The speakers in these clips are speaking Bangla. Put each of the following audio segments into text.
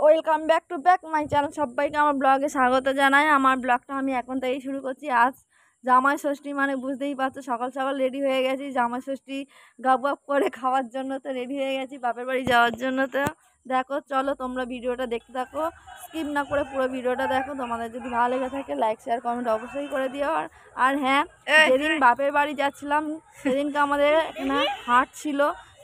Welcome back to back my channel. সবাইকে আমার ব্লগে স্বাগত জানাই। আমার ব্লগটা আমি এখন থেকেই শুরু করছি। আজ জামাই ষষ্ঠী, মানে বুঝতেই পারছো, সকাল সকাল রেডি হয়ে গেছি জামাই ষষ্ঠী গাপ গাপ করে খাওয়ার জন্য। তো রেডি হয়ে গেছি বাপের বাড়ি যাওয়ার জন্য। তো দেখো, চলো তোমরা ভিডিওটা দেখতে থাকো, স্কিপ না করে পুরো ভিডিওটা দেখো। তোমাদের যদি ভালো লেগে থাকে লাইক শেয়ার কমেন্ট অবশ্যই করে দিও। আর হ্যাঁ, যেদিন বাপের বাড়ি যাচ্ছিলাম সেদিনকে আমাদের এখানে হাট ছিল,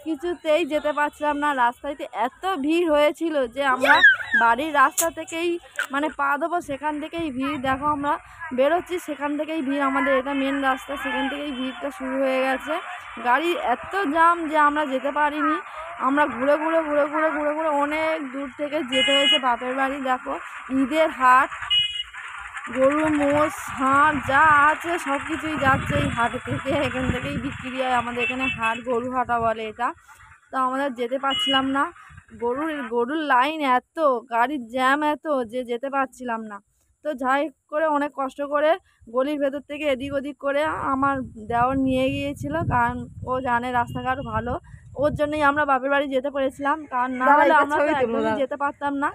কিছুতেই যেতে পারছিলাম না। রাস্তাতে এত ভিড় হয়েছিল যে আমরা বাড়ির রাস্তা থেকেই মানে পা দেবো সেখান থেকেই ভিড়। দেখো আমরা বেরোচ্ছি সেখান থেকেই ভিড়, আমাদের এটা মেন রাস্তা, সেখান থেকেই ভিড়টা শুরু হয়ে গেছে। গাড়ি এত জাম যে আমরা যেতে পারিনি। আমরা ঘুরে ঘুরে ঘুরে ঘুরে ঘুরে ঘুরে অনেক দূর থেকে যেতে হয়েছে বাপের বাড়ি। দেখো ঈদের হাট, গরু মোষ হাট যা আছে সব কিছুই যাচ্ছে এই হাটে থেকে, এখান থেকেই বিক্রি হয়। আমাদের এখানে হাট, গরু হাটা বলে এটা। তো আমরা যেতে পারছিলাম না, গরুর লাইন এত, গাড়ির জ্যাম এত যে যেতে পারছিলাম না। তো যাই করে অনেক কষ্ট করে গলির ভেতর থেকে এদিক ওদিক করে আমার দেওর নিয়ে গিয়েছিল, কারণ ও জানে রাস্তাঘাট ভালো। ওর জন্যই আমরা বাপের বাড়ি যেতে পেরেছিলাম, কারণ না হলে আমরা তো একদমই যেতে পারতাম না।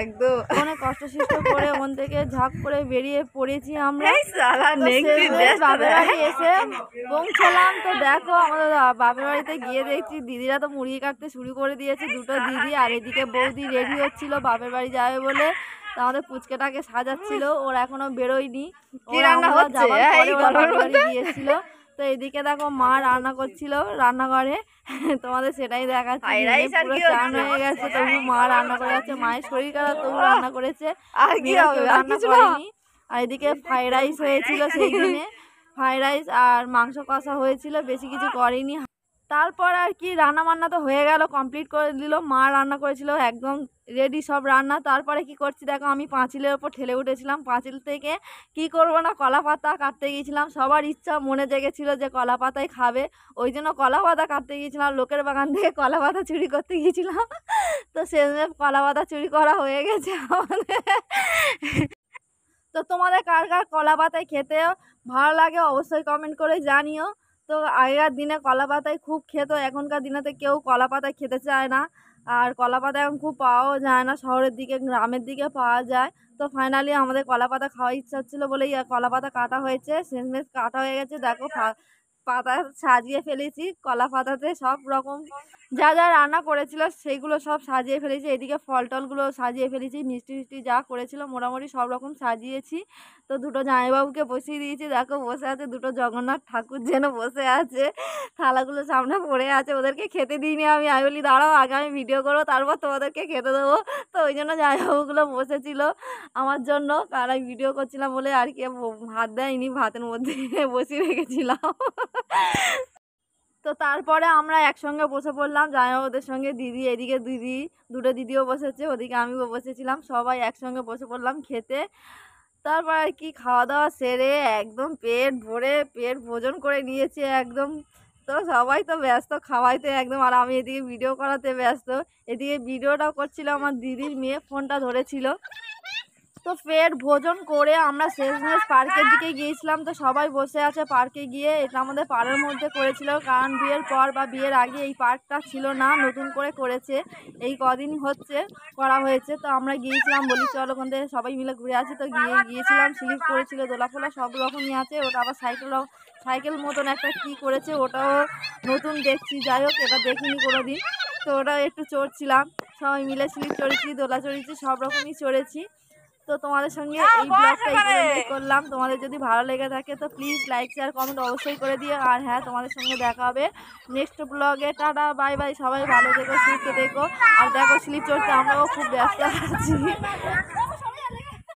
একদম অনেক কষ্ট সৃষ্ট করে ওখান থেকে ঝাঁপ করে বেরিয়ে পড়েছি আমরা। বাপের বাড়ি এসে পৌঁছালাম। তো দেখো আমাদের বাপের বাড়িতে গিয়ে দেখছি দিদিরা তো মুরগি কাটতে শুরু করে দিয়েছে, দুটো দিদি। আর এদিকে বৌদি রেডি হচ্ছিল বাপের বাড়ি যাবে বলে। তো আমাদের পুচকেটাকে সাজাচ্ছিল, ওরা এখনো বেরোয়নি, গিয়েছিল। তো এদিকে দেখো মা রান্না করছিল রান্নাঘরে, তোমাদের সেটাই দেখাচ্ছি। পুরো চান হয়ে গেছে তবু মা রান্না করে যাচ্ছে। মায়ের শরীর খারাপ তবু রান্না করেছে, রান্না করেনি। আর এদিকে ফ্রাইড রাইস হয়েছিল সেই দিনে, ফ্রাইড রাইস আর মাংস কষা হয়েছিল, বেশি কিছু করেনি। তারপর আর কি রান্না বান্না তো হয়ে গেল, কমপ্লিট করে দিল। মা রান্না করেছিল একদম রেডি সব রান্না। তারপরে কি করছি দেখো, আমি পাঁচিলের ওপর ঠেলে উঠেছিলাম। পাঁচিল থেকে কি করবো না, কলা পাতা কাটতে গিয়েছিলাম। সবার ইচ্ছা মনে জেগেছিল যে কলা পাতায় খাবে, ওই জন্য কলা পাতা কাটতে গিয়েছিলাম। লোকের বাগান থেকে কলা পাতা চুরি করতে গিয়েছিলাম। তো সেজন্য কলা পাতা চুরি করা হয়ে গেছে আমাদের। তো তোমাদের কার কার কলা পাতায় খেতে ভালো লাগে অবশ্যই কমেন্ট করে জানিও। তো আগেকার দিনে কলা পাতায় খুব খেত, এখনকার দিনেতে কেউ কলা পাতায় খেতে চায় না। আর কলা পাতা এখন খুব পাওয়াও যায় না, শহরের দিকে গ্রামের দিকে পাওয়া যায়। তো ফাইনালি আমাদের কলা পাতা খাওয়ার ইচ্ছা হচ্ছিলো বলেই কলা পাতা কাটা হয়েছে, শেষমেশ কাটা হয়ে গেছে। দেখো পাতা সাজিয়ে ফেলেছি, কলা পাতাতে সব রকম যা যা রান্না করেছিল সেইগুলো সব সাজিয়ে ফেলেছি। এদিকে ফল টলগুলো সাজিয়ে ফেলেছি, মিষ্টি মিষ্টি যা করেছিল মোটামুটি সব রকম সাজিয়েছি। তো দুটো জামাইবাবুকে বসিয়ে দিয়েছি, দেখো বসে আছে দুটো জগন্নাথ ঠাকুর যেন বসে আছে, থালাগুলো সামনে পড়ে আছে। ওদেরকে খেতে দিইনি আমি বলি দাঁড়াও আগে আমি ভিডিও করবো তারপর তোমাদেরকে খেতে দেবো। তো ওই জন্য জামাইবাবুগুলো বসেছিল আমার জন্য, কারণ আমি ভিডিও করছিলাম বলে আর কি ভাত দেয়নি, ভাতের মধ্যে বসিয়ে রেখেছিলাম। তো তারপরে আমরা একসঙ্গে বসে পড়লাম জামাইবাবুদের সঙ্গে। দিদি এদিকে দুটো দিদিও বসেছে, ওদিকে আমিও বসেছিলাম, সবাই একসঙ্গে বসে পড়লাম খেতে। তারপর আর কি খাওয়া দাওয়া সেরে একদম পেট ভরে পেট ভোজন করে নিয়েছে একদম। তো সবাই তো ব্যস্ত খাওয়াইতে একদম, আর আমি এদিকে ভিডিও করাতে ব্যস্ত। এদিকে ভিডিওটাও করছিল, আমার দিদির মেয়ে ফোনটা ধরেছিল। তো পেট ভোজন করে আমরা শেষমেশ পার্কের দিকে গিয়েছিলাম। তো সবাই বসে আছে পার্কে গিয়ে, এটা আমাদের পাড়ার মধ্যে করেছিল, কারণ বিয়ের পর বা বিয়ের আগে এই পার্কটা ছিল না, নতুন করে করেছে, এই কদিন হচ্ছে করা হয়েছে। তো আমরা গিয়েছিলাম, বলি চল ওখান থেকে সবাই মিলে ঘুরে আসি। তো গিয়েছিলাম, স্লিপ করেছিল, দোলাফোলা সব রকমই আছে। ওটা আবার সাইকেল মতন একটা কী করেছে, ওটাও নতুন দেখছি, যাই হোক এটা দেখিনি কোনো দিন। তো ওটা একটু চড়ছিলাম, সবাই মিলে স্লিপ চড়েছি, দোলা চড়েছি, সব রকমই চড়েছি। তো তোমাদের সঙ্গে এই ব্লগটা করলাম। তোমাদের যদি ভালো লেগে থাকে তো প্লিজ লাইক শেয়ার কমেন্ট অবশ্যই করে দিও। আর হ্যাঁ, তোমাদের সঙ্গে দেখা হবে নেক্সট ব্লগে। টাটা বাই বাই, সবাই ভালো থেকো সুস্থ থেকো। আর দেখো স্লিপ চড়তে আমরাও খুব ব্যস্ত আছি।